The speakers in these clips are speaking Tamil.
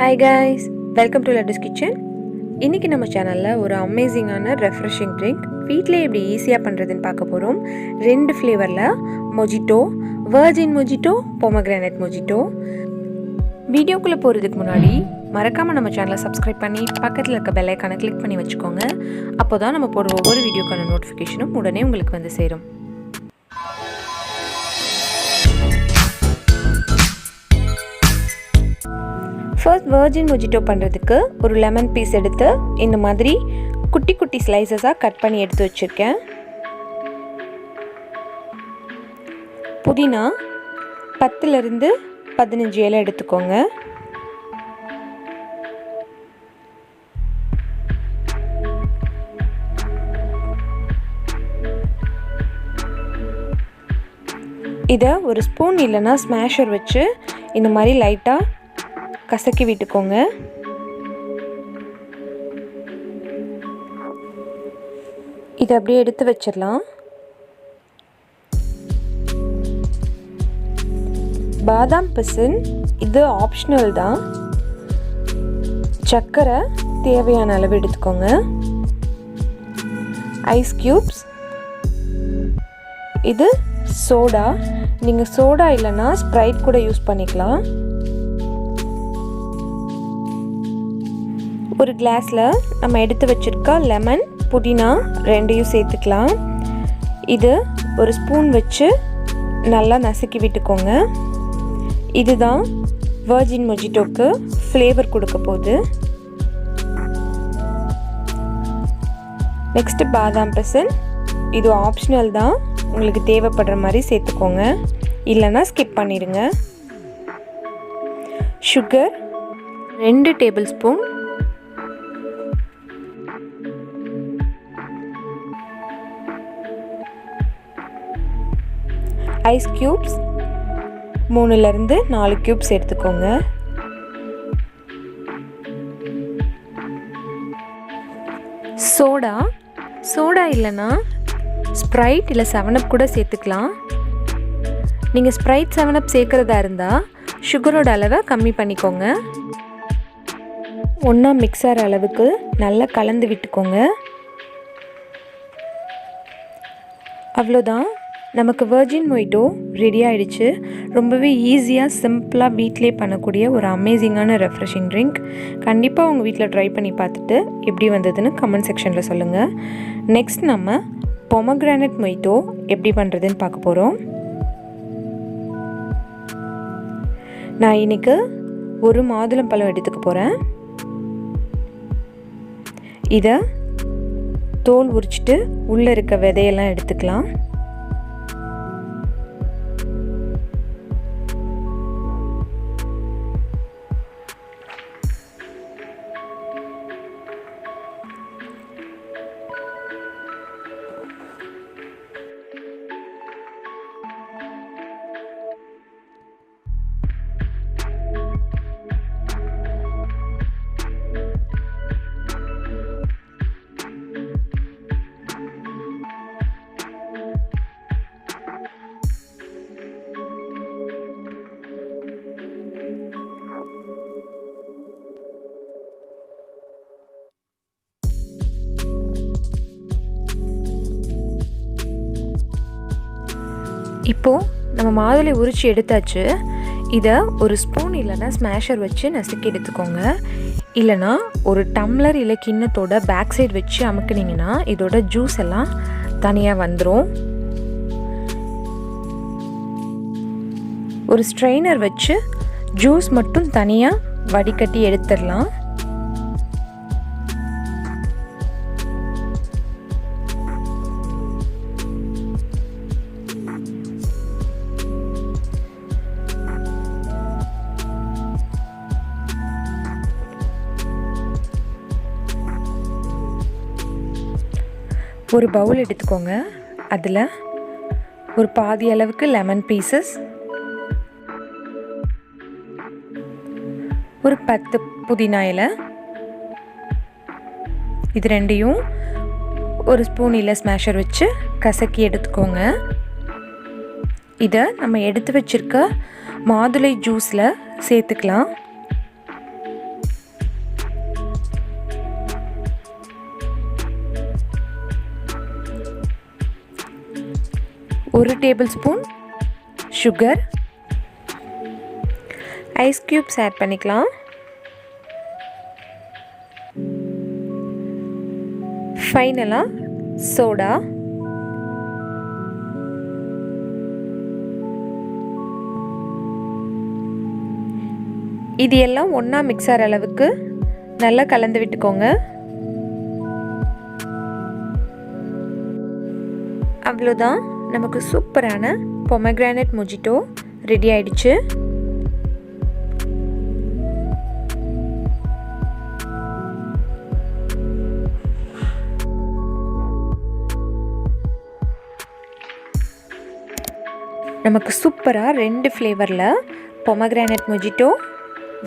Hi guys, welcome to LADDU'S KITCHEN. இன்னைக்கு நம்ம சேனல்ல ஒரு அமேசிங்கான ரெஃப்ரெஷிங் ட்ரிங்க் வீட்லயே எப்படி ஈஸியா பண்றதுன்னு பார்க்க போறோம். ரெண்டு ஃப்ளேவர்ல Mojito, vergin Mojito, Pomegranate Mojito. வீடியோக்குள்ள போறதுக்கு முன்னாடி மறக்காம நம்ம சேனலை சப்ஸ்கிரைப் பண்ணி பக்கத்துல இருக்க பெல் ஐகானை கிளிக் பண்ணி வச்சுக்கோங்க. அப்போதான் நம்ம போடுற ஒவ்வொரு வீடியோக்கான நோட்டிஃபிகேஷனும் உடனே உங்களுக்கு வந்து சேரும். ஃபர்ஸ்ட் vergin Mojito பண்ணுறதுக்கு ஒரு லெமன் பீஸ் எடுத்து இந்த மாதிரி குட்டி குட்டி ஸ்லைசஸாக கட் பண்ணி எடுத்து வச்சுருக்கேன். புதினா 10லேருந்து 15 இலை எடுத்துக்கோங்க. இதை ஒரு ஸ்பூன் இல்லைன்னா ஸ்மாஷர் வச்சு இந்த மாதிரி லைட்டாக கசக்கி விட்டுக்கோங்க. இதை அப்படியே எடுத்து வச்சிடலாம். பாதாம் பிசின் இது ஆப்ஷனல் தான். சர்க்கரை தேவையான அளவு எடுத்துக்கோங்க. ஐஸ் கியூப்ஸ், இது சோடா. நீங்கள் சோடா இல்லைன்னா ஸ்ப்ரைட் கூட யூஸ் பண்ணிக்கலாம். ஒரு கிளாஸில் நம்ம எடுத்து வச்சுருக்க லெமன், புதினா ரெண்டையும் சேர்த்துக்கலாம். இது ஒரு ஸ்பூன் வச்சு நல்லா நசுக்கி விட்டுக்கோங்க. இதுதான் vergin Mojitoக்கு ஃப்ளேவர் கொடுக்க போகுது. நெக்ஸ்ட்டு பாதாம் பிசின், இது ஆப்ஷனல் தான். உங்களுக்கு தேவைப்படுற மாதிரி சேர்த்துக்கோங்க, இல்லைன்னா ஸ்கிப் பண்ணிடுங்க. Sugar 2 table spoon. Ice cubes 3லேருந்து 4 கியூப்ஸ் எடுத்துக்கோங்க. சோடா இல்லைன்னா ஸ்ப்ரைட் இல்லை 7up கூட சேர்த்துக்கலாம். நீங்கள் ஸ்ப்ரைட் 7up சேர்க்குறதா இருந்தால் சுகரோட அளவை கம்மி பண்ணிக்கோங்க. ஒன்றா மிக்ஸ் ஆகிற அளவுக்கு நல்லா கலந்து விட்டுக்கோங்க. அவ்வளோதான், நமக்கு vergin Mojito ரெடி ஆகிடுச்சு. ரொம்பவே ஈஸியாக சிம்பிளாக வீட்டிலே பண்ணக்கூடிய ஒரு அமேசிங்கான ரெஃப்ரெஷிங் ட்ரிங்க். கண்டிப்பாக உங்கள் வீட்டில் ட்ரை பண்ணி பார்த்துட்டு எப்படி வந்ததுன்னு கமெண்ட் செக்ஷனில் சொல்லுங்கள். நெக்ஸ்ட் நம்ம Pomegranate Mojito எப்படி பண்ணுறதுன்னு பார்க்க போகிறோம். நான் இன்றைக்கி ஒரு மாதுளம்பழம் எடுத்துக்க போகிறேன். இதை தோல் உரிச்சிட்டு உள்ளே இருக்க விதையெல்லாம் எடுத்துக்கலாம். இப்போது நம்ம மாதுளை உரித்து எடுத்தாச்சு. இதை ஒரு ஸ்பூன் இல்லைன்னா ஸ்மாஷர் வச்சு நசுக்கி எடுத்துக்கோங்க. இல்லைனா ஒரு டம்ளர் இல்லை கிண்ணத்தோட பேக் சைடு வச்சு அமுக்குனிங்கன்னா இதோட ஜூஸ் எல்லாம் தனியாக வந்துடும். ஒரு ஸ்ட்ரெயினர் வச்சு ஜூஸ் மட்டும் தனியாக வடிகட்டி எடுத்துடலாம். ஒரு பவுல் எடுத்துக்கோங்க. அதில் ஒரு பாதி அளவுக்கு லெமன் பீசஸ், ஒரு 10 புதினா இலை, இது ரெண்டையும் ஒரு ஸ்பூன் இல்லை ஸ்மாஷர் வச்சு கசக்கி எடுத்துக்கோங்க. இதை நம்ம எடுத்து வச்சிருக்க மாதுளை ஜூஸில் சேர்த்துக்கலாம். 1 table spoon sugar, ice cubes add பண்ணிக்கலாம். ஃபைனலாக சோடா. இது எல்லாம் ஒன்றா மிக்ஸ் ஆகிற அளவுக்கு நல்லா கலந்து விட்டுக்கோங்க. அவ்வளோதான், நமக்கு சூப்பரான பொமக்ரானேட் மொஜிட்டோ ரெடி ஆயிடுச்சு. நமக்கு சூப்பராக 2 ஃப்ளேவரில் pomegranate mojito,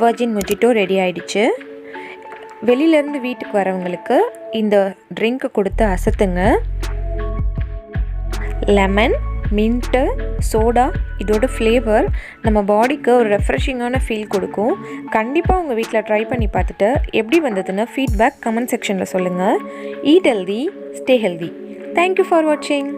virgin mojito ready ஆயிடுச்சு. வெளியிலேருந்து வீட்டுக்கு வரவங்களுக்கு இந்த ட்ரிங்க்கை கொடுத்து அசத்துங்க. லெமன், மின்ட்டு, சோடா இதோட ஃப்ளேவர் நம்ம பாடிக்கு ஒரு ரெஃப்ரெஷிங்கான ஃபீல் கொடுக்கும். கண்டிப்பாக உங்கள் வீட்டில் ட்ரை பண்ணி பார்த்துட்டு எப்படி வந்ததுன்னு ஃபீட்பேக் கமெண்ட் செக்ஷனில் சொல்லுங்கள். Eat healthy, stay healthy. Thank you for வாட்சிங்.